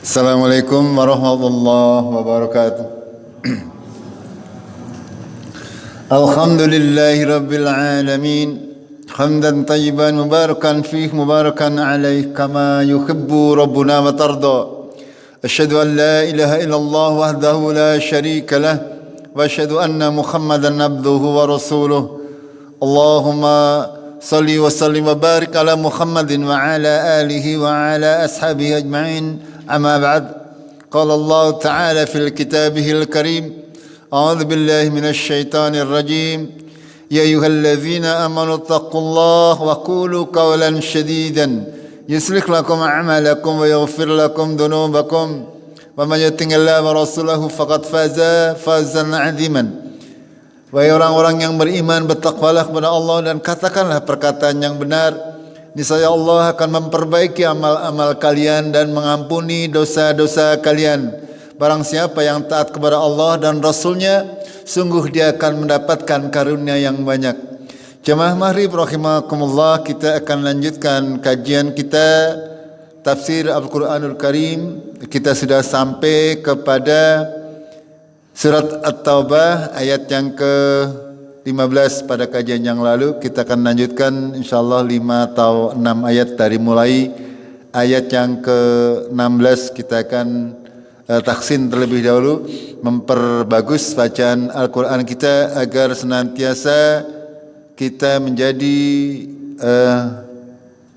Assalamualaikum warahmatullahi wabarakatuh. Alhamdulillahi rabbil alamin. Hamdan tayyiban mubarakan fih mubarakan alaih kama yuhibbu rabbuna wa tarda. Asyhadu an la ilaha illallah wahdahu la syarika lah wa asyhadu anna Muhammadan abduhu wa rasuluh. Allahumma salli wa sallim wa barik ala Muhammadin wa ala alihi wa ala ashabihi ajma'in. أما بعد قال الله تعالى في الكتابه الكريم أعوذ بالله من الشيطان الرجيم يا أيها الذين آمنوا اتقوا الله وقولوا قولا سديدا يصلح لكم أعمالكم ويغفر لكم ذنوبكم ومن يطع الله ورسوله فقد فاز فوزا عظيما. Wahai orang-orang yang beriman, bertakwalah kepada Allah dan katakanlah perkataan yang benar. Niscaya Allah akan memperbaiki amal-amal kalian dan mengampuni dosa-dosa kalian. Barang siapa yang taat kepada Allah dan Rasulnya, sungguh dia akan mendapatkan karunia yang banyak. Jemaah Maghrib rahimakumullah, kita akan lanjutkan kajian kita tafsir Al-Quranul Karim. Kita sudah sampai kepada surat At-Taubah ayat yang ke-15 pada kajian yang lalu. Kita akan lanjutkan insyaallah 5 atau 6 ayat dari mulai ayat yang ke-16. Kita akan taksin terlebih dahulu, memperbagus bacaan Al-Quran kita agar senantiasa kita menjadi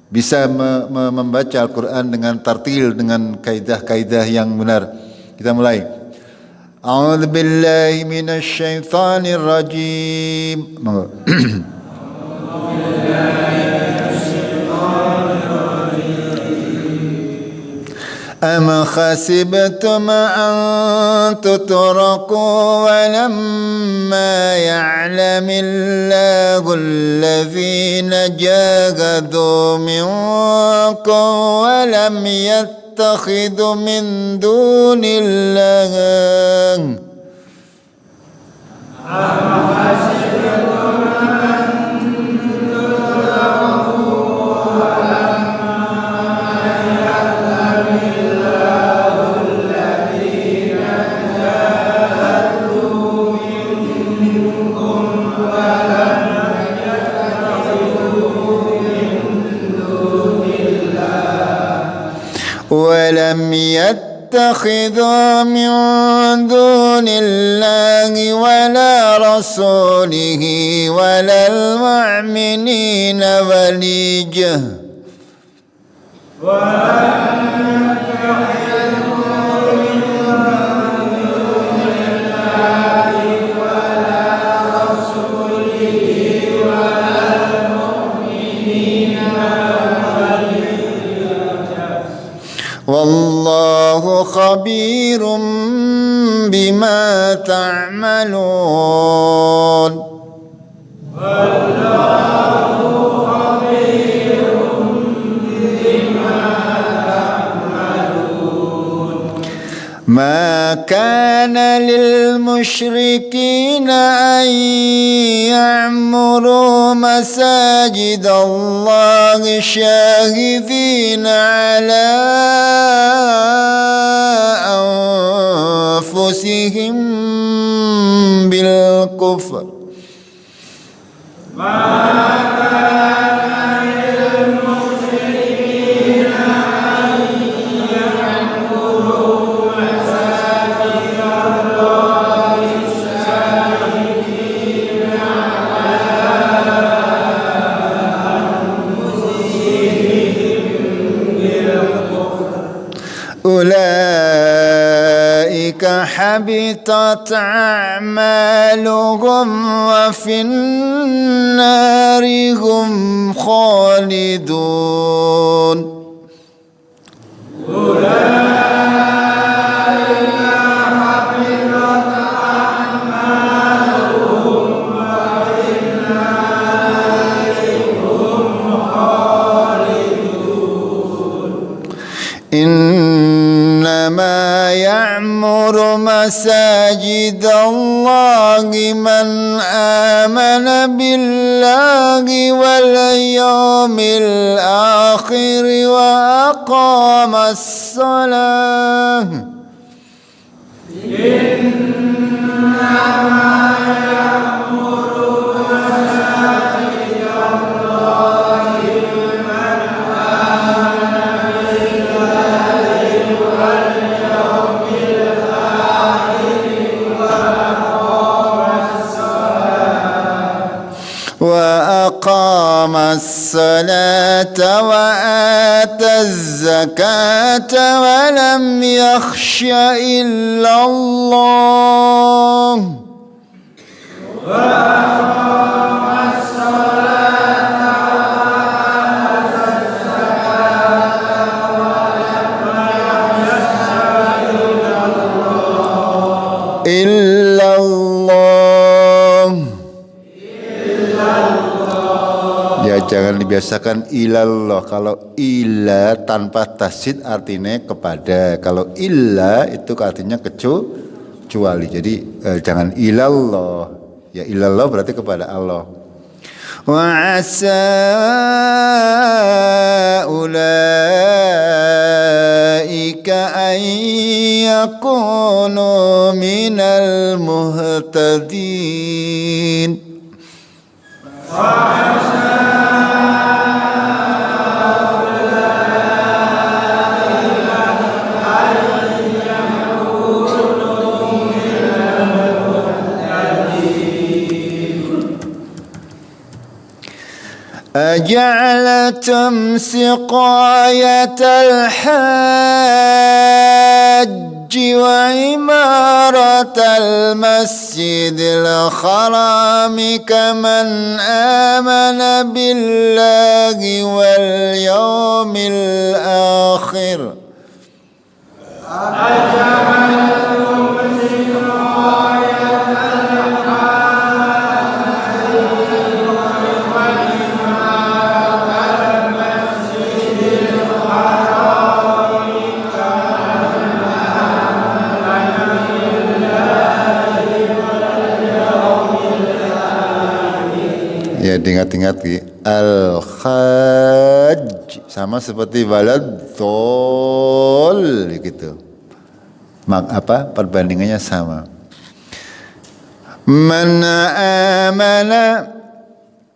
bisa membaca Al-Quran dengan tartil, dengan kaidah-kaidah yang benar. Kita mulai. أعوذ بالله من الشيطان الرجيم أما خسبتم أن تتركوا ولما يعلم الله الذين جاهدوا منكم ولم يتخذ من دون الله ولم يتخذ من دون الله ولا رسوله ولا المؤمنين وليجة والله خبير بما تعملون ما كان للمشركين أن يعمروا مساجد الله شاهدين على أنفسهم بالكفر أولئك حبطت أعمالهم وفي النار هم خالدون إنما يعمر مساجد الله من آمن بالله واليوم الآخر وأقام الصلاة وأقام الصلاة وآتى الزكاة ولم يخش إلا الله إلا الله. Ya jangan dibiasakan ilallah. Kalau ila tanpa tasydid artinya kepada. Kalau illa itu artinya kecuali. Jadi jangan ilallah. Ya ilallah berarti kepada Allah. Wa asa ulaika an yakunu minal muhtadin. أجعلتم سقاية الحاج وعمارة المسجد الحرام كمن آمن بالله واليوم الآخر ya diingat-ingat al-hajj sama seperti waladhdall gitu. Perbandingannya sama. Man amana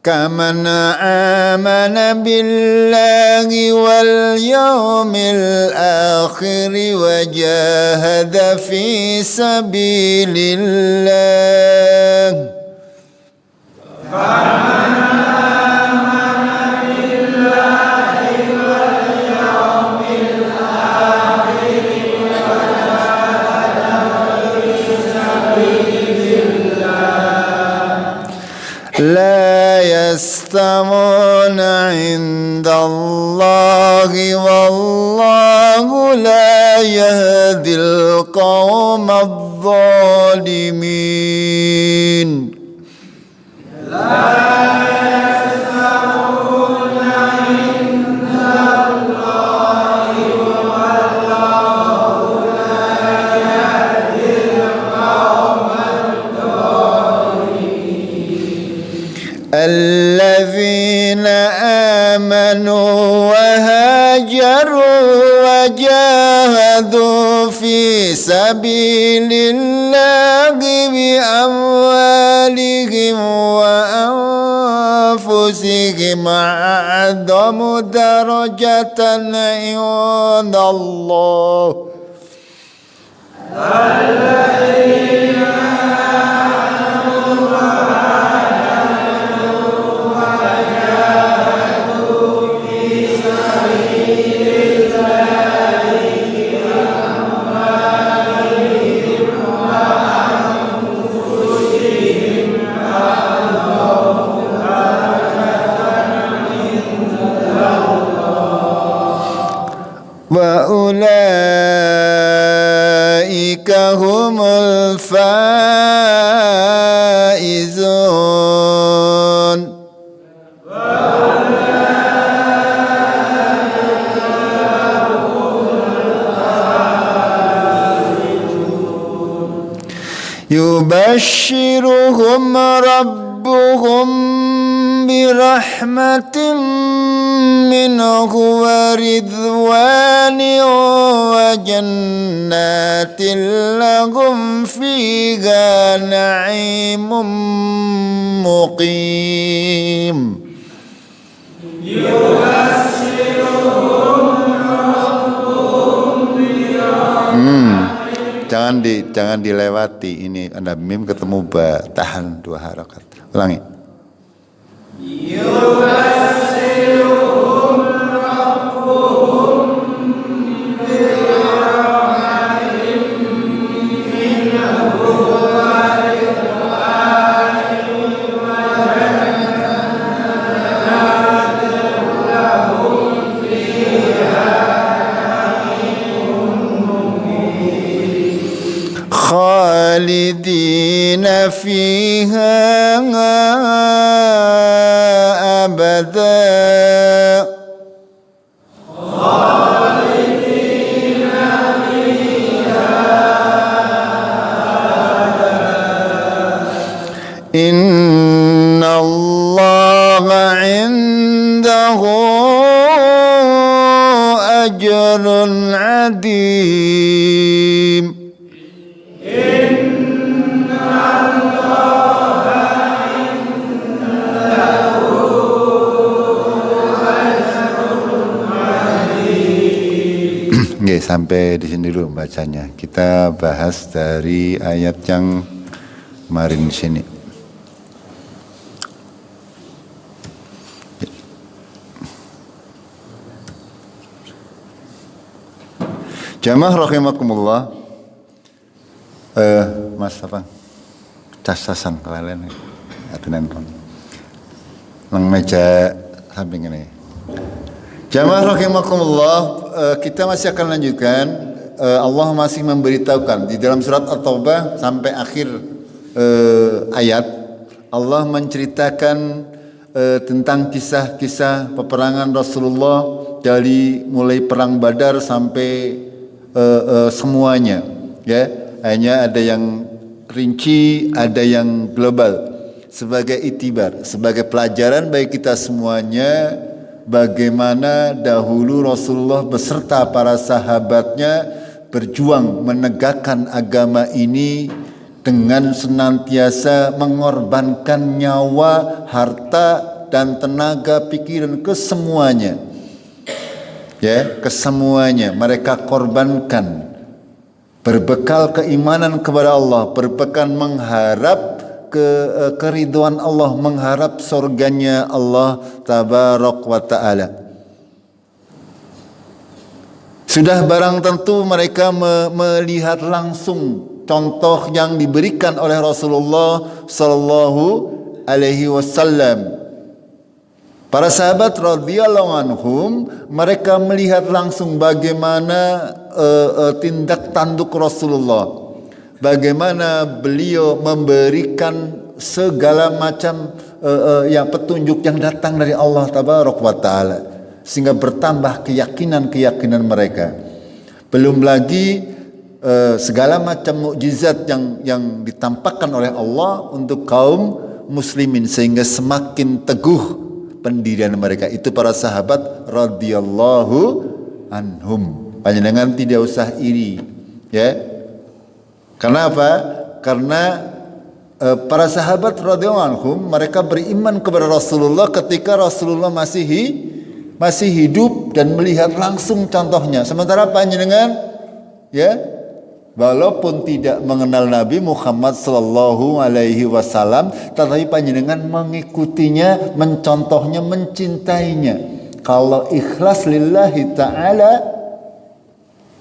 kaman amana billahi wal yawmil akhir wa jahada fi sabilillah. لا يستمون عند الله والله لا يهدي القوم الظالمين. الذين آمنوا وهاجروا وجاهدوا في سبيل الله بأموالهم وأنفسهم أعظم درجة عند الله. وأولئك هم الفائزون. Yubashshiruhum rabbuhum birahmatin minhu wa ridwani wa jannatin lahum fiha na'imun muqim. Jangan dilewati. Ini ada mim ketemu ba, tahan 2 harakat. Ulangi. Khalidina fiha abada. Inna Allah indahu ajrun adim. Sampai di sini dulu bacanya. Kita bahas dari ayat yang kemarin di sini. Jamaah rahimakumullah. Mas apa? Cas-casan kalian. Atunan. Nang meja samping ini. Jamaah rahimakumullah, kita masih akan lanjutkan. Allah masih memberitahukan di dalam surat At-Taubah sampai akhir ayat. Allah menceritakan tentang kisah-kisah peperangan Rasulullah dari mulai perang Badar sampai semuanya. Ya, hanya ada yang rinci, ada yang global. Sebagai itibar, sebagai pelajaran bagi kita semuanya, bagaimana dahulu Rasulullah beserta para sahabatnya berjuang menegakkan agama ini dengan senantiasa mengorbankan nyawa, harta, dan tenaga pikiran kesemuanya. Ya, kesemuanya mereka korbankan. Berbekal keimanan kepada Allah, berbekal mengharap keridhaan Allah, mengharap surganya Allah tabarak wa ta'ala. Sudah barang tentu mereka melihat langsung contoh yang diberikan oleh Rasulullah sallallahu alaihi wasallam. Para sahabat radhiyallahu anhum, mereka melihat langsung bagaimana tindak tanduk Rasulullah. Bagaimana beliau memberikan segala macam yang petunjuk yang datang dari Allah tabaraka wa taala, sehingga bertambah keyakinan mereka. Belum lagi segala macam mukjizat yang ditampakkan oleh Allah untuk kaum muslimin, sehingga semakin teguh pendirian mereka. Itu para sahabat radhiyallahu anhum. Panjenengan tidak usah iri, ya. Karena apa? Karena para sahabat radhiyallahu anhum mereka beriman kepada Rasulullah ketika Rasulullah masih hidup dan melihat langsung contohnya. Sementara panjenengan, ya, walaupun tidak mengenal Nabi Muhammad sallallahu alaihi wasallam, tetapi panjenengan mengikutinya, mencontohnya, mencintainya. Kalau ikhlas lillahi ta'ala,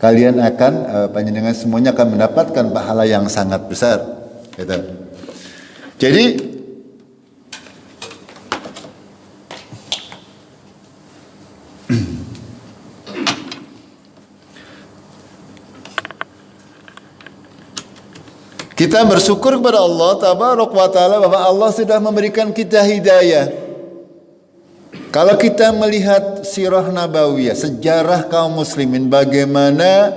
kalian akan panjenengan semuanya akan mendapatkan pahala yang sangat besar. Gitu. Jadi kita bersyukur kepada Allah tabaraka wa taala bahwa Allah sudah memberikan kita hidayah. Kalau kita melihat sirah nabawiyah, sejarah kaum muslimin, bagaimana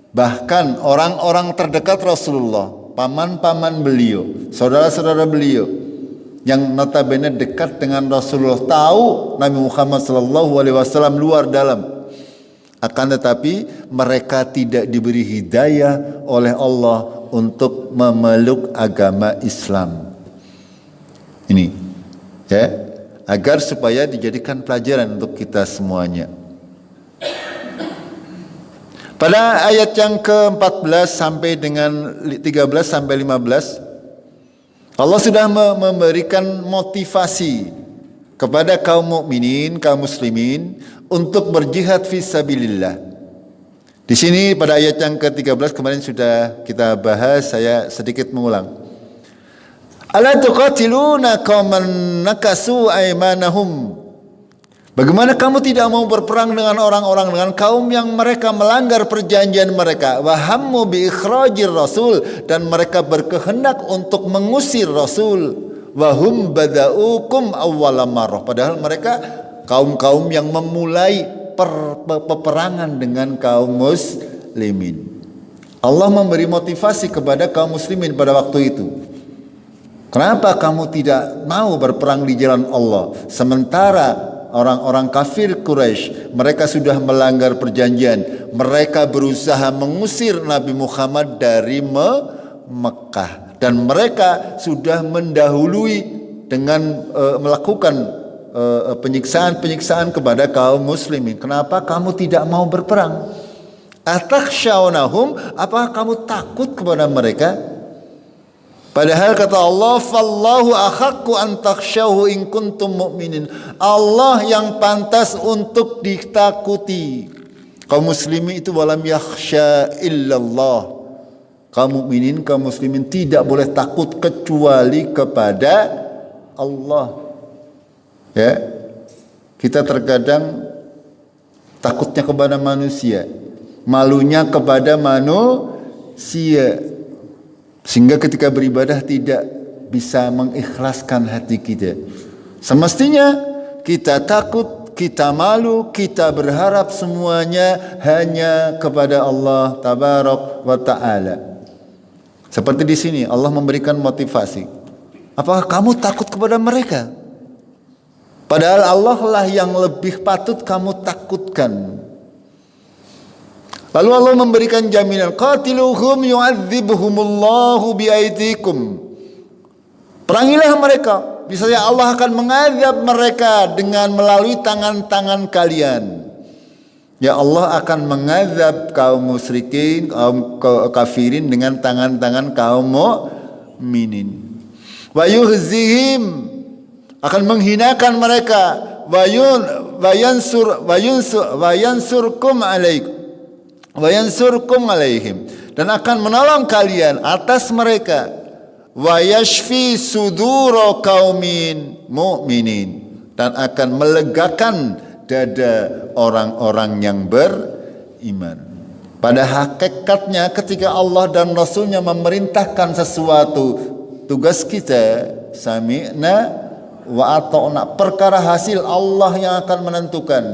bahkan orang-orang terdekat Rasulullah, paman-paman beliau, saudara-saudara beliau yang notabene dekat dengan Rasulullah, tahu Nabi Muhammad SAW luar dalam. Akan tetapi mereka tidak diberi hidayah oleh Allah untuk memeluk agama Islam. Ini ya, agar supaya dijadikan pelajaran untuk kita semuanya. Pada ayat yang ke-14 sampai dengan 13 sampai 15, Allah sudah memberikan motivasi kepada kaum mukminin, kaum muslimin untuk berjihad fisabilillah. Di sini pada ayat yang ke-13 kemarin sudah kita bahas, saya sedikit mengulang. Ala tuqatiluna qauman nakasu aymanahum. Bagaimana kamu tidak mau berperang dengan orang-orang, dengan kaum yang mereka melanggar perjanjian mereka, wa hammu bi ikhrajir rasul, dan mereka berkehendak untuk mengusir Rasul, wa hum bada'ukum awwala marrah, padahal mereka kaum-kaum yang memulai peperangan dengan kaum muslimin. Allah memberi motivasi kepada kaum muslimin pada waktu itu. Kenapa kamu tidak mau berperang di jalan Allah, sementara orang-orang kafir Quraisy mereka sudah melanggar perjanjian, mereka berusaha mengusir Nabi Muhammad dari Mekah, dan mereka sudah mendahului dengan melakukan penyiksaan-penyiksaan kepada kaum muslimin. Kenapa kamu tidak mau berperang? Atakhshawnahum, apakah kamu takut kepada mereka? Padahal kata Allah, fallahu akhaqqu an takhshawhu in kuntum mu'minin. Allah yang pantas untuk ditakuti. Kaum muslimin itu walam yakhsha illallah. Kaum mukminin, kaum muslimin tidak boleh takut kecuali kepada Allah. Ya. Kita terkadang takutnya kepada manusia, malunya kepada manusia, sehingga ketika beribadah tidak bisa mengikhlaskan hati kita. Semestinya kita takut, kita malu, kita berharap semuanya hanya kepada Allah Tabarak wa Ta'ala. Seperti di sini Allah memberikan motivasi. Apakah kamu takut kepada mereka? Padahal Allah lah yang lebih patut kamu takutkan. Lalu Allah memberikan jaminan, qatiluhum yu'adzibuhumullahu biaidikum. Perangilah mereka, misalnya Allah akan mengazab mereka dengan melalui tangan-tangan kalian. Ya, Allah akan mengazab kaum musyrikin, kaum kafirin dengan tangan-tangan kaum mukminin. Wa yuhzihim, akan menghinakan mereka. Wa yansurkum alaikum, wa yansurkum alaihim, dan akan menolong kalian atas mereka. Wa yashfi sudura qaumin mu'minin, dan akan melegakan dada orang-orang yang beriman. Pada hakikatnya ketika Allah dan Rasulnya memerintahkan sesuatu, tugas kita sami'na wa ata'na, perkara hasil Allah yang akan menentukan.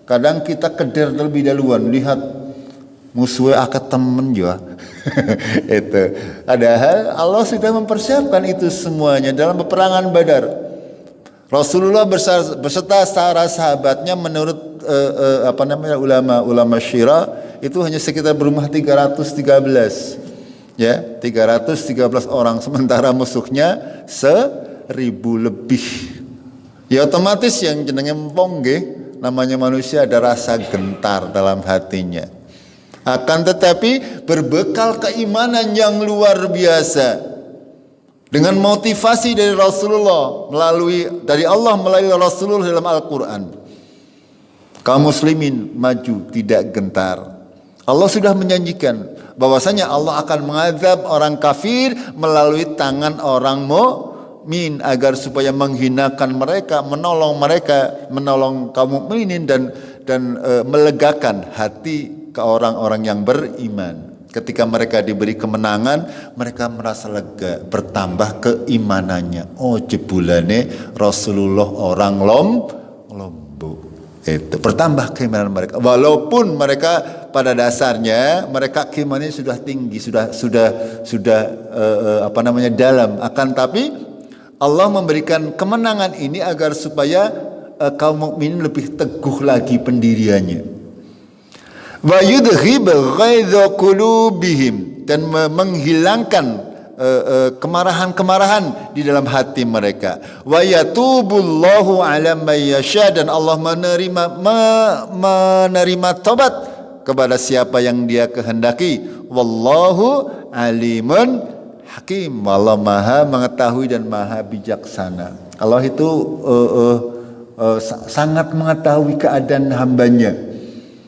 Kadang kita keder terlebih dahuluan, lihat musuhnya akan temen juga. Itu. Padahal Allah sudah mempersiapkan itu semuanya dalam peperangan Badar. Rasulullah beserta para sahabatnya menurut ulama syira itu hanya sekitar berumah 313. Ya, 313 orang, sementara musuhnya 1000 lebih. Ya otomatis yang jenenge empong nggih, namanya manusia ada rasa gentar dalam hatinya. Akan tetapi berbekal keimanan yang luar biasa, dengan motivasi dari Rasulullah dari Allah melalui Rasulullah dalam Al-Quran, kaum muslimin maju tidak gentar. Allah sudah menjanjikan bahwasanya Allah akan mengazab orang kafir melalui tangan orang mukmin, agar supaya menghinakan mereka, menolong kaum mukminin dan melegakan hati ke orang-orang yang beriman. Ketika mereka diberi kemenangan, mereka merasa lega, bertambah keimanannya. Oh, jebulane Rasulullah orang lombok. Itu bertambah keimanan mereka. Walaupun mereka pada dasarnya mereka imannya sudah tinggi, dalam. Akan tapi Allah memberikan kemenangan ini agar supaya kaum mukminin lebih teguh lagi pendiriannya. Wa yudhib ghaidha qulubihim, dan menghilangkan kemarahan-kemarahan di dalam hati mereka. Wa yatubullahu ala may yasha, dan Allah menerima tobat kepada siapa yang Dia kehendaki. Wallahu alimun hakim, Allah Maha mengetahui dan Maha bijaksana. Allah itu sangat mengetahui keadaan hambanya.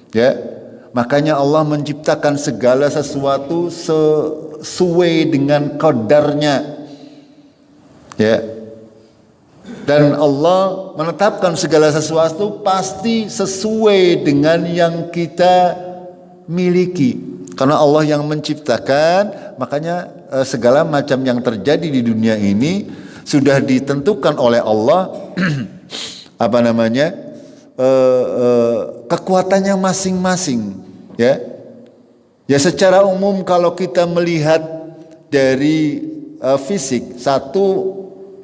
Ya, makanya Allah menciptakan segala sesuatu sesuai dengan qadarnya. Ya. Dan Allah menetapkan segala sesuatu pasti sesuai dengan yang kita miliki. Karena Allah yang menciptakan, makanya segala macam yang terjadi di dunia ini sudah ditentukan oleh Allah kekuatannya masing-masing. Ya, secara umum kalau kita melihat dari fisik, 1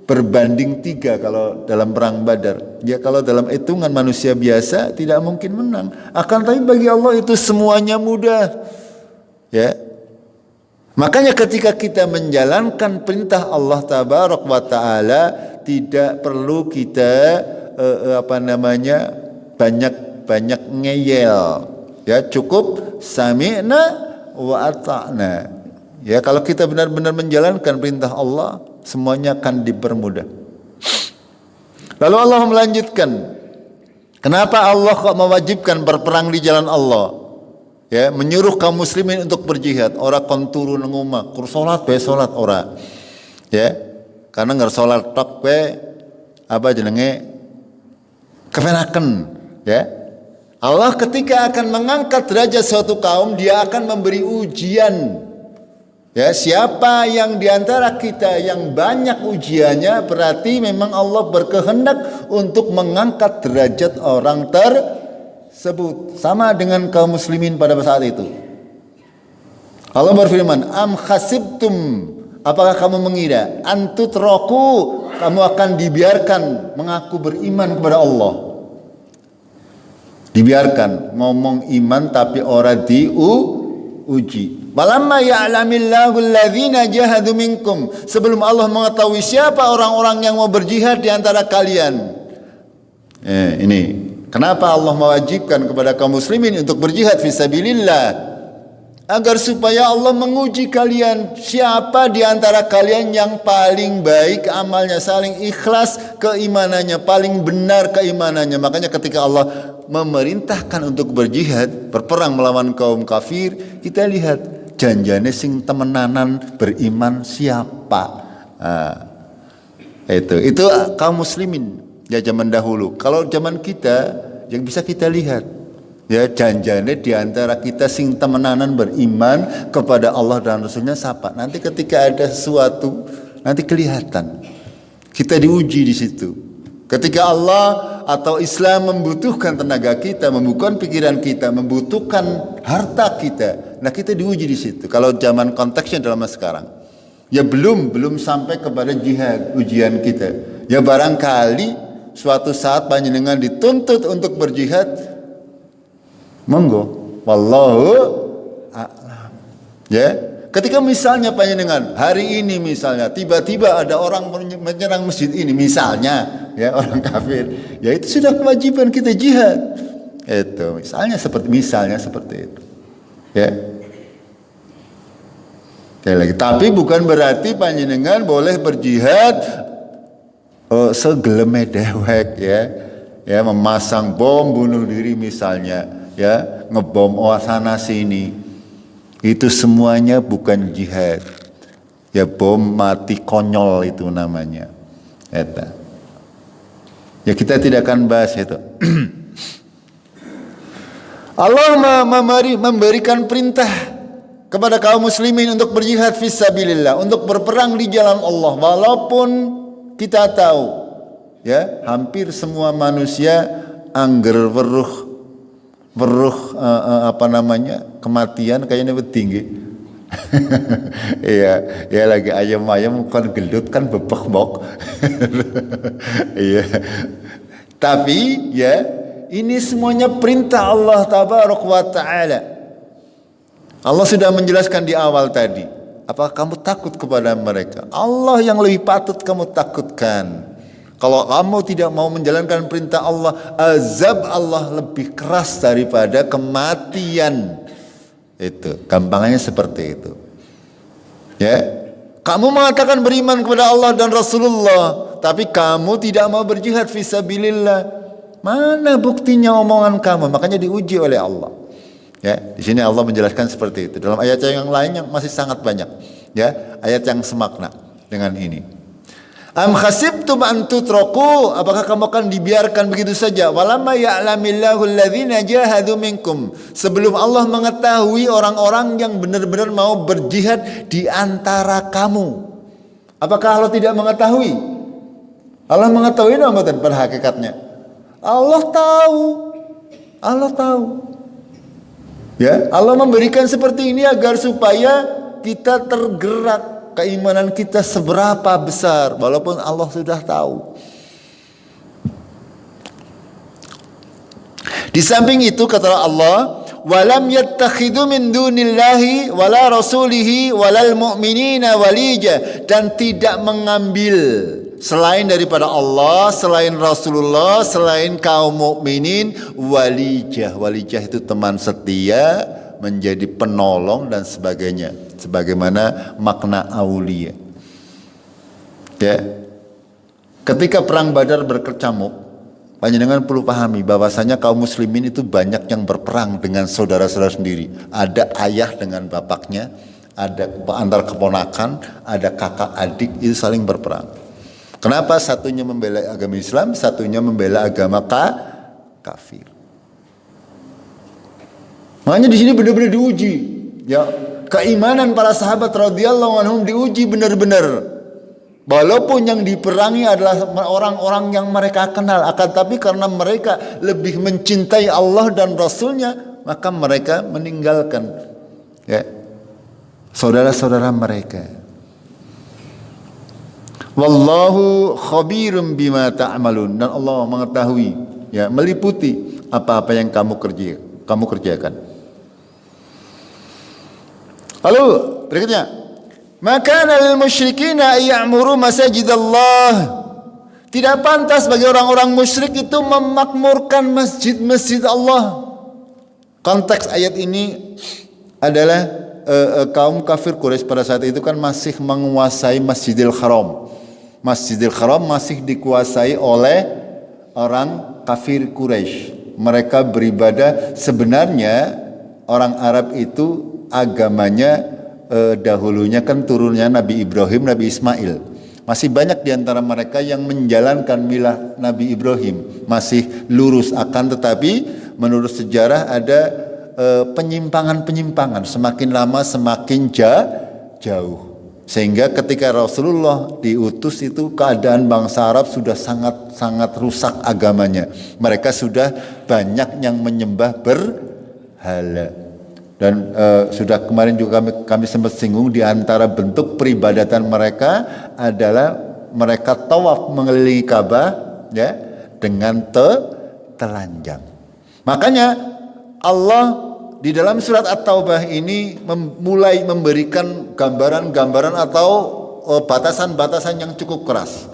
berbanding 3 kalau dalam perang Badar. Ya, kalau dalam hitungan manusia biasa tidak mungkin menang. Akan tapi bagi Allah itu semuanya mudah. Ya. Makanya ketika kita menjalankan perintah Allah Tabaraka wa Ta'ala, tidak perlu kita banyak ngeyel. Ya, cukup sami'na wa ata'na. Ya, kalau kita benar-benar menjalankan perintah Allah, semuanya akan dipermudah. Lalu Allah melanjutkan, kenapa Allah kok mewajibkan berperang di jalan Allah? Ya, menyuruh kaum muslimin untuk berjihad. Ora kon turu nang omah, kur salat bae salat ora. Ya, karena nggak salat tok bae kepenaken. Ya, Allah ketika akan mengangkat derajat suatu kaum, Dia akan memberi ujian. Ya, siapa yang diantara kita yang banyak ujiannya, berarti memang Allah berkehendak untuk mengangkat derajat orang tersebut. Sama dengan kaum muslimin pada saat itu. Allah berfirman, am khasibtum, apakah kamu mengira, antutraku, kamu akan dibiarkan mengaku beriman kepada Allah. Dibiarkan ngomong iman tapi orang diuji. Walamma ya'lamillahu alladhina jahadu minkum, sebelum Allah mengetahui siapa orang-orang yang mau berjihad di antara kalian. Ini kenapa Allah mewajibkan kepada kaum muslimin untuk berjihad fisabilillah, agar supaya Allah menguji kalian, siapa di antara kalian yang paling baik amalnya, saling ikhlas keimanannya, paling benar keimanannya. Makanya ketika Allah memerintahkan untuk berjihad, berperang melawan kaum kafir, kita lihat janjane sing temenanan beriman siapa. Itu kaum muslimin ya zaman dahulu. Kalau zaman kita yang bisa kita lihat, ya janjane di antara kita sing temenanan beriman kepada Allah dan Rasulnya siapa. Nanti ketika ada sesuatu, nanti kelihatan. Kita diuji di situ. Ketika Allah atau Islam membutuhkan tenaga kita, membutuhkan pikiran kita, membutuhkan harta kita, nah kita diuji di situ. Kalau zaman konteksnya dalam sekarang, ya belum sampai kepada jihad ujian kita. Ya barangkali suatu saat panjenengan dituntut untuk berjihad, monggo, wallahu a'lam. Ya, ketika misalnya panjenengan hari ini misalnya tiba-tiba ada orang menyerang masjid ini misalnya, ya orang kafir, ya itu sudah kewajiban kita jihad. Itu misalnya seperti itu. Ya. Lagi. Tapi bukan berarti panjenengan boleh berjihad segeleme dewek, ya memasang bom bunuh diri misalnya, ya ngebom sana sini. Itu semuanya bukan jihad. Ya bom mati konyol itu namanya. Ya kita tidak akan bahas itu. Allah memberikan perintah kepada kaum muslimin untuk berjihad fisabilillah, untuk berperang di jalan Allah. Walaupun kita tahu, ya hampir semua manusia angger weruh weruh kematian kayaknya tinggi. Iya, ya lagi ayam-ayam kan gelut kan bebek mok. Iya. Tapi ya ini semuanya perintah Allah tabaraka wa taala. Allah sudah menjelaskan di awal tadi. Apakah kamu takut kepada mereka? Allah yang lebih patut kamu takutkan. Kalau kamu tidak mau menjalankan perintah Allah, azab Allah lebih keras daripada kematian. Itu, gampangnya seperti itu. Ya. Kamu mengatakan beriman kepada Allah dan Rasulullah, tapi kamu tidak mau berjihad fisabilillah. Mana buktinya omongan kamu? Makanya diuji oleh Allah. Ya, di sini Allah menjelaskan seperti itu. Dalam ayat yang lain yang masih sangat banyak. Ya, ayat yang semakna dengan ini. Am khasibtum an tutraku, apakah kamu akan dibiarkan begitu saja? Walamma ya'lamillahu alladzina jahadu minkum. Sebelum Allah mengetahui orang-orang yang benar-benar mau berjihad di antara kamu. Apakah Allah tidak mengetahui? Allah mengetahui namanya pada hakikatnya. Allah tahu. Allah tahu. Ya, Allah memberikan seperti ini agar supaya kita tergerak, keimanan kita seberapa besar walaupun Allah sudah tahu. Di samping itu kata Allah, walam yattakhidhu min dunillahi wala rasulihi walal mu'minina walija, dan tidak mengambil selain daripada Allah, selain Rasulullah, selain kaum mukminin, walijah. Walijah itu teman setia, menjadi penolong dan sebagainya, sebagaimana makna aulia. Ya. Ketika perang Badar berkecamuk, panjenengan perlu pahami bahwasanya kaum muslimin itu banyak yang berperang dengan saudara-saudara sendiri. Ada ayah dengan bapaknya, ada antar keponakan, ada kakak adik, itu saling berperang. Kenapa satunya membela agama Islam, satunya membela agama kafir? Makanya di sini benar-benar diuji. Ya, keimanan para sahabat radhiyallahu anhum diuji benar-benar. Walaupun yang diperangi adalah orang-orang yang mereka kenal, akan tapi karena mereka lebih mencintai Allah dan Rasulnya, maka mereka meninggalkan ya saudara-saudara mereka. Wallahu khabirum bima ta'malun, dan Allah mengetahui, ya, meliputi apa-apa yang kamu kerjakan. Lalu berikutnya, maka lil musyrikina ya'muru masajidallah. Tidak pantas bagi orang-orang musyrik itu memakmurkan masjid-masjid Allah. Konteks ayat ini adalah kaum kafir Quraisy pada saat itu kan masih menguasai Masjidil Haram. Masjidil Haram masih dikuasai oleh orang kafir Quraisy. Mereka beribadah, sebenarnya orang Arab itu agamanya dahulunya kan turunnya Nabi Ibrahim, Nabi Ismail. Masih banyak di antara mereka yang menjalankan milah Nabi Ibrahim, masih lurus, akan tetapi menurut sejarah ada penyimpangan-penyimpangan, semakin lama semakin jauh. Sehingga ketika Rasulullah diutus itu keadaan bangsa Arab sudah sangat rusak agamanya. Mereka sudah banyak yang menyembah berhala. Dan sudah kemarin juga kami sempat singgung, di antara bentuk peribadatan mereka adalah mereka tawaf mengelilingi Ka'bah ya dengan telanjang. Makanya Allah di dalam surat At-Taubah ini mulai memberikan gambaran-gambaran atau batasan-batasan yang cukup keras.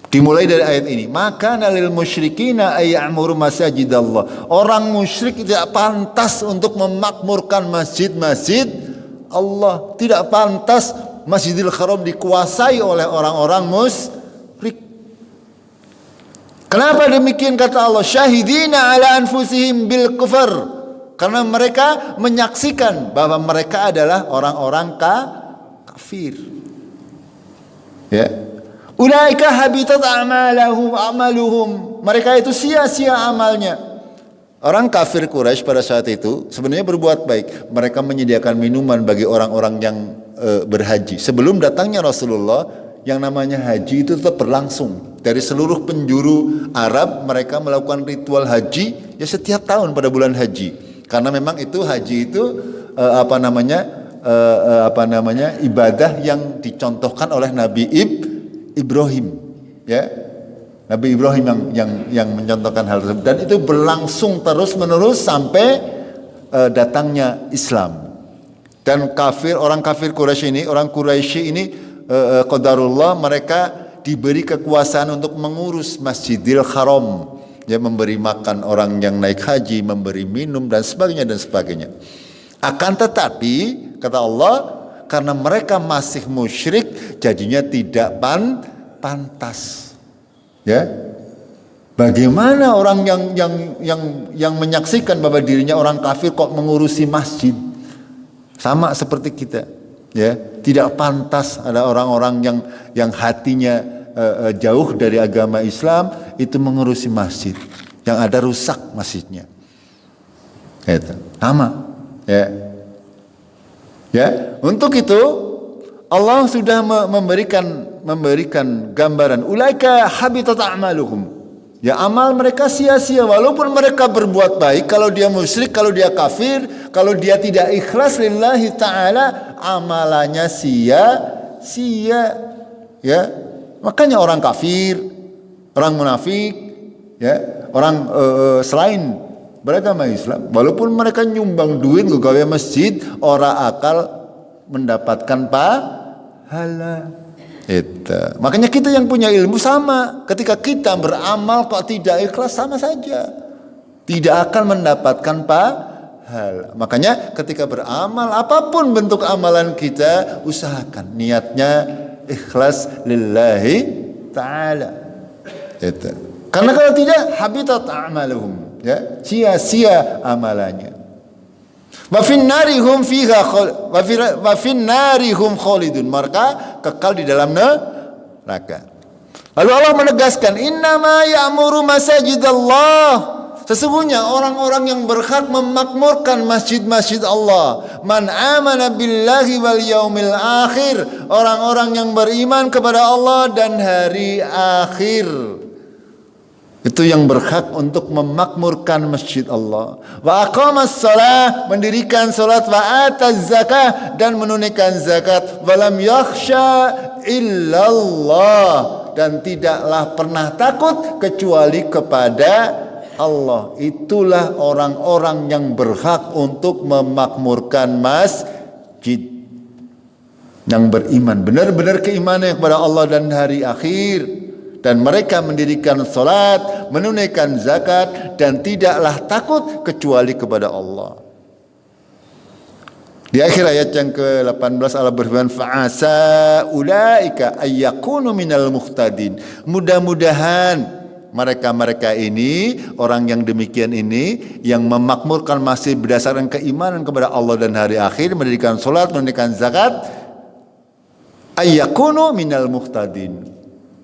Dimulai dari ayat ini, maka lil musyrikina ayya'muru masajidallah. Orang musyrik tidak pantas untuk memakmurkan masjid-masjid Allah. Tidak pantas Masjidil Haram dikuasai oleh orang-orang musyrik. Kenapa demikian kata Allah? Syahidina ala anfusihim bil kufar. Karena mereka menyaksikan bahwa mereka adalah orang-orang kafir. Ya. Ulaika habitat a'maluhum. Mereka itu sia-sia amalnya. Orang kafir Quraisy pada saat itu sebenarnya berbuat baik. Mereka menyediakan minuman bagi orang-orang yang berhaji. Sebelum datangnya Rasulullah, yang namanya haji itu tetap berlangsung. Dari seluruh penjuru Arab mereka melakukan ritual haji ya setiap tahun pada bulan haji. Karena memang itu haji itu ibadah yang dicontohkan oleh Nabi Ibrahim, ya. Nabi Ibrahim yang mencontohkan hal tersebut, dan itu berlangsung terus menerus sampai datangnya Islam. Dan orang kafir Quraisy ini qadarullah, mereka diberi kekuasaan untuk mengurus Masjidil Haram, ya, memberi makan orang yang naik haji, memberi minum dan sebagainya. Akan tetapi kata Allah, karena mereka masih musyrik, jadinya tidak pantas. Ya, bagaimana orang yang menyaksikan bahwa dirinya orang kafir kok mengurusi masjid? Sama seperti kita, ya, tidak pantas ada orang-orang yang hatinya jauh dari agama Islam itu mengurusi masjid, yang ada rusak masjidnya. Itu sama, ya. Ya, untuk itu Allah sudah memberikan gambaran, ulaika habitat a'maluhum. Ya, amal mereka sia-sia walaupun mereka berbuat baik. Kalau dia musyrik, kalau dia kafir, kalau dia tidak ikhlas lillahi ta'ala, amalannya sia-sia. Ya, makanya orang kafir, orang munafik, ya, orang selain beragama Islam, walaupun mereka nyumbang duit ke gawe masjid, ora akal mendapatkan pahala. Itu. Makanya kita yang punya ilmu sama, ketika kita beramal kok tidak ikhlas, sama saja tidak akan mendapatkan pahala. Makanya ketika beramal, apapun bentuk amalan kita, usahakan niatnya ikhlas lillahi ta'ala. Itu. Karena kalau tidak, habitat a'maluhum, ya, sia-sia amalannya. Wa finnarihum fiha wa finnarihum khalidun, maka kekal di dalam neraka. Lalu Allah menegaskan, innama ya'muru masajidallah, sesungguhnya orang-orang yang berhak memakmurkan masjid-masjid Allah, man amana billahi wal yaumil akhir, orang-orang yang beriman kepada Allah dan hari akhir. Itu yang berhak untuk memakmurkan masjid Allah. Wa aqamas shalah, mendirikan salat, wa ataz zakah, dan menunaikan zakat, wa lam yakhsha illallah, dan tidaklah pernah takut kecuali kepada Allah. Itulah orang-orang yang berhak untuk memakmurkan masjid, yang beriman, benar-benar keimanan kepada Allah dan hari akhir. Dan mereka mendirikan salat, menunaikan zakat, dan tidaklah takut kecuali kepada Allah. Di akhir ayat yang ke-18 Allah berfirman, fa'asa ulaika ayyakunu minal muhtadin. Mudah-mudahan mereka ini, orang yang demikian ini, yang memakmurkan masjid berdasarkan keimanan kepada Allah dan hari akhir, mendirikan salat, menunaikan zakat, ayyakunu minal muhtadin.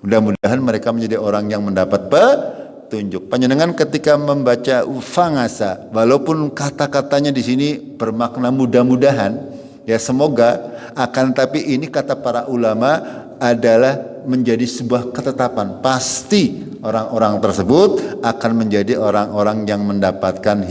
Mudah-mudahan mereka menjadi orang yang mendapat petunjuk. Panjenengan ketika membaca fangasa, walaupun kata-katanya di sini bermakna mudah-mudahan, ya semoga, akan tapi ini kata para ulama adalah menjadi sebuah ketetapan. Pasti orang-orang tersebut akan menjadi orang-orang yang mendapatkan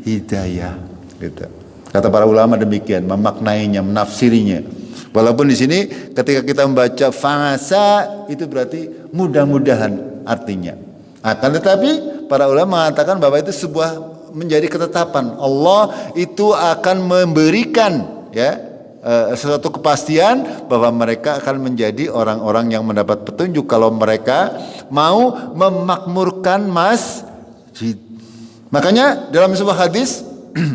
hidayah. Gitu. Kata para ulama demikian, memaknainya, menafsirinya. Walaupun di sini ketika kita membaca fangasa itu berarti mudah-mudahan artinya. Akan tetapi para ulama mengatakan bahwa itu sebuah menjadi ketetapan. Allah itu akan memberikan, ya, sesuatu kepastian bahwa mereka akan menjadi orang-orang yang mendapat petunjuk kalau mereka mau memakmurkan masjid. Makanya dalam sebuah hadis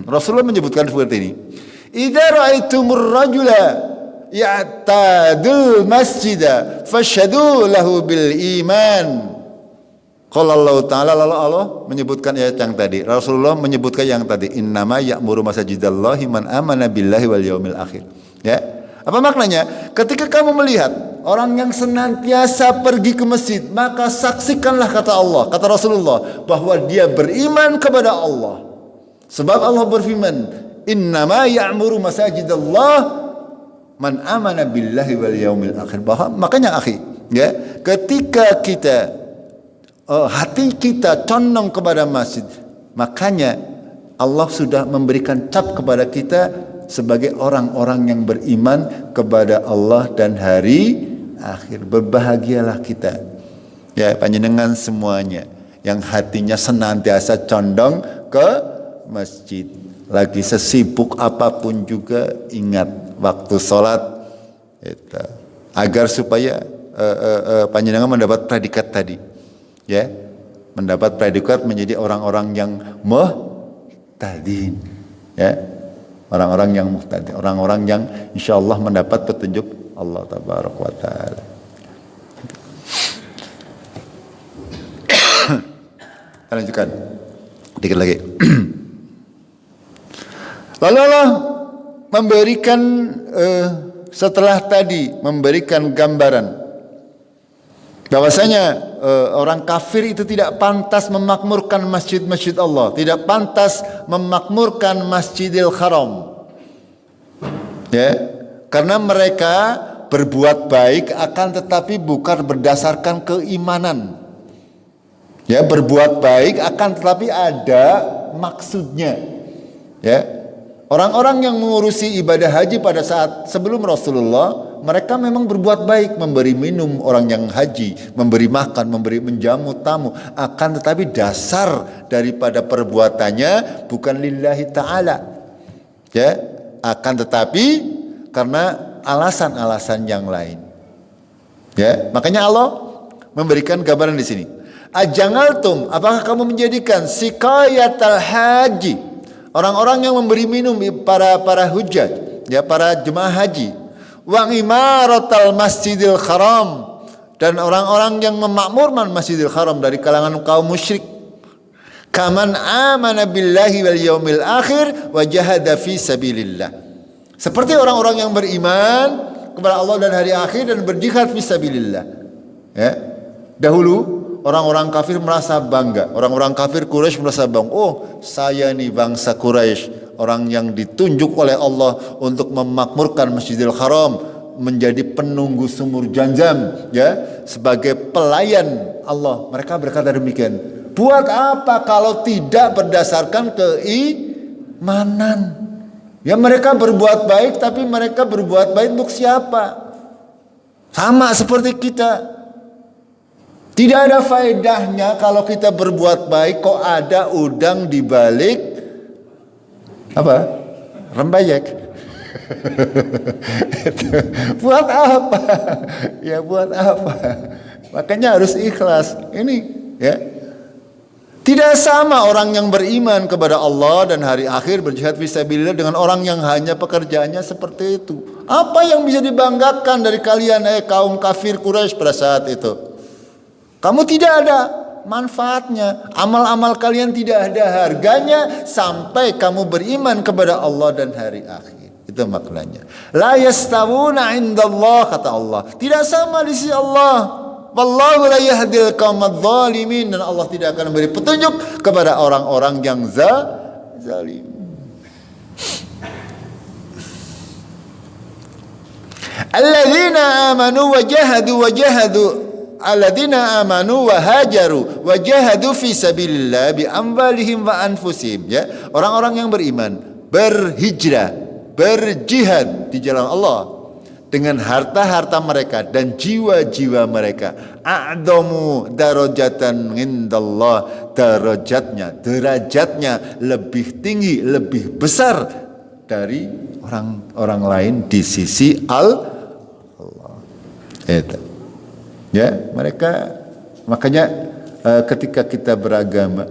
Rasulullah menyebutkan seperti ini. Idza ra'aitumur rajula ya'tadul masjidah fashhadu lahu bil iman. Qala Allah Ta'ala, lalu Allah menyebutkan ayat yang tadi. Rasulullah menyebutkan yang tadi, innama ya'muru masajidallahi man amana billahi wal yaumil akhir. Ya. Apa maknanya? Ketika kamu melihat orang yang senantiasa pergi ke masjid, maka saksikanlah, kata Allah, kata Rasulullah, bahwa dia beriman kepada Allah. Sebab Allah berfirman, innama ya'muru masajidallah man amana billahi wal yaumil akhir. Bahwa makanya akhi, ya, ketika kita hati kita condong kepada masjid, makanya Allah sudah memberikan cap kepada kita sebagai orang-orang yang beriman kepada Allah dan hari akhir. Berbahagialah kita, ya panjenengan semuanya yang hatinya senantiasa condong ke masjid. Lagi sesibuk apapun juga ingat waktu sholat itu, agar supaya panjenengan mendapat predikat tadi, ya, mendapat predikat menjadi orang-orang yang muhtadin, ya, orang-orang yang muhtadin, orang-orang yang insyaallah mendapat petunjuk Allah tabaraka wa taala. Kita lanjutkan dikit lagi. Lalu Allah memberikan setelah tadi memberikan gambaran bahwasanya orang kafir itu tidak pantas memakmurkan masjid-masjid Allah, tidak pantas memakmurkan Masjidil Haram, ya, karena mereka berbuat baik akan tetapi bukan berdasarkan keimanan, ya, berbuat baik akan tetapi ada maksudnya, ya. Orang-orang yang mengurusi ibadah haji pada saat sebelum Rasulullah, mereka memang berbuat baik, memberi minum orang yang haji, memberi makan, memberi menjamu tamu. Akan tetapi dasar daripada perbuatannya bukan lillahi ta'ala, ya, akan tetapi karena alasan-alasan yang lain, ya. Makanya Allah memberikan gambaran di sini. Ajangaltum, apakah kamu menjadikan sikayatal haji, orang-orang yang memberi minum para hujjaj, ya, para jemaah haji, wa imaratal masjidil haram, dan orang-orang yang memakmurkan Masjidil Haram dari kalangan kaum musyrik, kaman amana billahi wal yaumil akhir wa jahada fi sabilillah, seperti orang-orang yang beriman kepada Allah dan hari akhir dan berjihad fi sabilillah, ya. Dahulu orang-orang kafir merasa bangga, orang-orang kafir Quraisy merasa bangga. Oh, saya nih bangsa Quraisy, orang yang ditunjuk oleh Allah untuk memakmurkan Masjidil Haram, menjadi penunggu sumur Zamzam, ya, sebagai pelayan Allah. Mereka berkata demikian. Buat apa kalau tidak berdasarkan keimanan? Ya, mereka berbuat baik, tapi mereka berbuat baik untuk siapa? Sama seperti kita. Tidak ada faedahnya kalau kita berbuat baik kok ada udang di balik apa? Rembayek. Buat apa? Ya buat apa? Makanya harus ikhlas. Ini, ya. Tidak sama orang yang beriman kepada Allah dan hari akhir berjihad fisabilillah dengan orang yang hanya pekerjaannya seperti itu. Apa yang bisa dibanggakan dari kalian kaum kafir Quraisy pada saat itu? Kamu tidak ada manfaatnya, amal-amal kalian tidak ada harganya sampai kamu beriman kepada Allah dan hari akhir. Itu maknanya. La yastawuna indallah, kata Allah. Tidak sama di sisi Allah. Wallahu la yahdil qaumadz zalimin, dan Allah tidak akan memberi petunjuk kepada orang-orang yang zalim. Alladzina amanu wa jahadu alladzina amanu wa hajaru wa jahadu fi sabilillah bi amwalihim wa anfusihim, ya, orang-orang yang beriman berhijrah, berjihad di jalan Allah dengan harta-harta mereka dan jiwa-jiwa mereka. A'dhamu darajatan indallah, derajatnya lebih tinggi, lebih besar dari orang-orang lain di sisi Allah. Itu, ya, mereka. Makanya ketika kita beragama,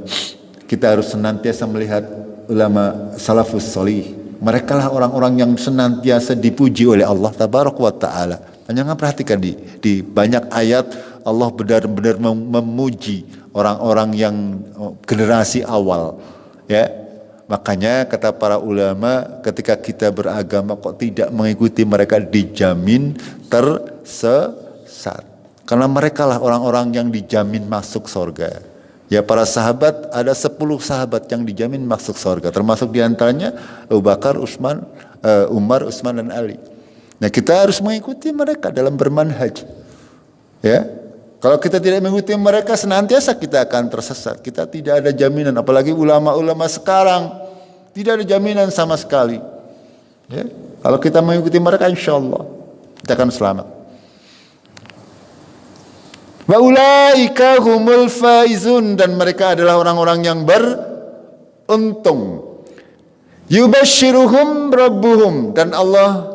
kita harus senantiasa melihat ulama salafus sholih. Mereka lah orang-orang yang senantiasa dipuji oleh Allah tabaraka wa taala. Jangan perhatikan di banyak ayat Allah benar-benar memuji orang-orang yang generasi awal, ya. Makanya kata para ulama, ketika kita beragama kok tidak mengikuti mereka, dijamin tersesat. Karena mereka lah orang-orang yang dijamin masuk surga. Ya, para sahabat, ada 10 sahabat yang dijamin masuk surga, termasuk diantaranya Abu Bakar, Umar, Utsman dan Ali. Nah, kita harus mengikuti mereka dalam bermanhaj. Ya, Kalau kita tidak mengikuti mereka, senantiasa kita akan tersesat. Kita tidak ada jaminan, apalagi ulama-ulama sekarang tidak ada jaminan sama sekali. Ya. Kalau kita mengikuti mereka, insya Allah kita akan selamat. Wa ulaika humul faizun, dan mereka adalah orang-orang yang beruntung. Yubashiruhum rabbuhum, dan Allah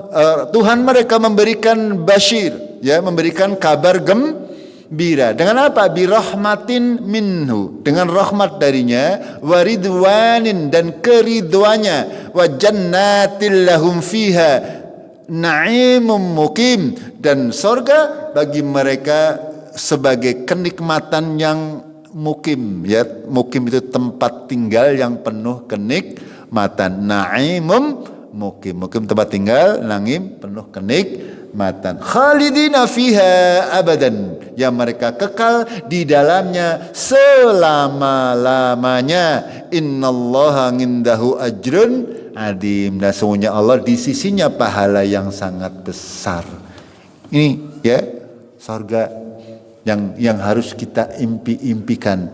Tuhan mereka memberikan basyir, ya, memberikan kabar gembira. Dengan apa? Birahmatin minhu, dengan rahmat darinya, waridwanin, dan keridwannya, wa jannatil lahum fiha na'imum mukim, dan sorga bagi mereka sebagai kenikmatan yang mukim, ya. Mukim itu tempat tinggal yang penuh kenikmatan. Na'imum mukim, mukim tempat tinggal, na'im penuh kenikmatan. Khalidina fiha abadan, yang mereka kekal di dalamnya selama-lamanya. Innallaha indahu ajrun adim, dan sesungguhnya Allah di sisinya pahala yang sangat besar. Ini, ya, surga yang harus kita impi-impikan,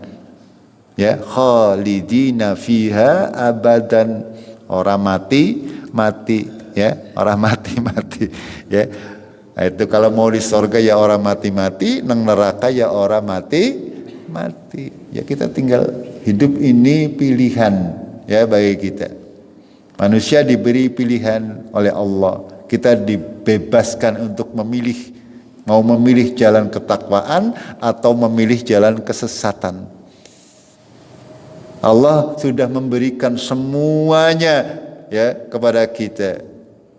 ya. Khalidina fiha abadan, orang mati, ya, orang mati, ya. Nah, itu kalau mau di surga ya orang mati, nang neraka ya orang mati. Ya, kita tinggal hidup ini pilihan, ya, bagi kita. Manusia diberi pilihan oleh Allah. Kita dibebaskan untuk memilih, mau memilih jalan ketakwaan atau memilih jalan kesesatan. Allah sudah memberikan semuanya, ya, kepada kita.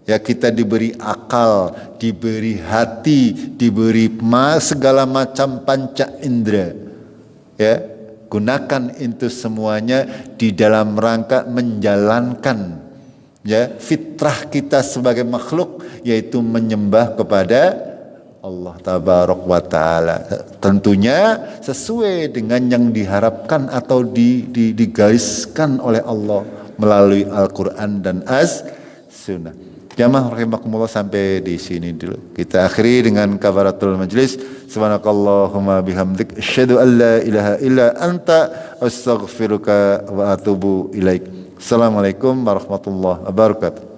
Ya, kita diberi akal, diberi hati, diberi segala macam panca indera. Ya, gunakan itu semuanya di dalam rangka menjalankan, ya, fitrah kita sebagai makhluk, yaitu menyembah kepada Allah tabarok wa ta'ala. Tentunya sesuai dengan yang diharapkan atau digariskan oleh Allah melalui Al-Quran dan As-Sunnah. Jamaah rahimakumullah, sampai di sini dulu. Kita akhiri dengan kafaratul majlis. Subhanakallahumma bihamdik, asyhadu an la ilaha illa anta, astaghfiruka wa atubu ilaik. Assalamualaikum warahmatullahi wabarakatuh.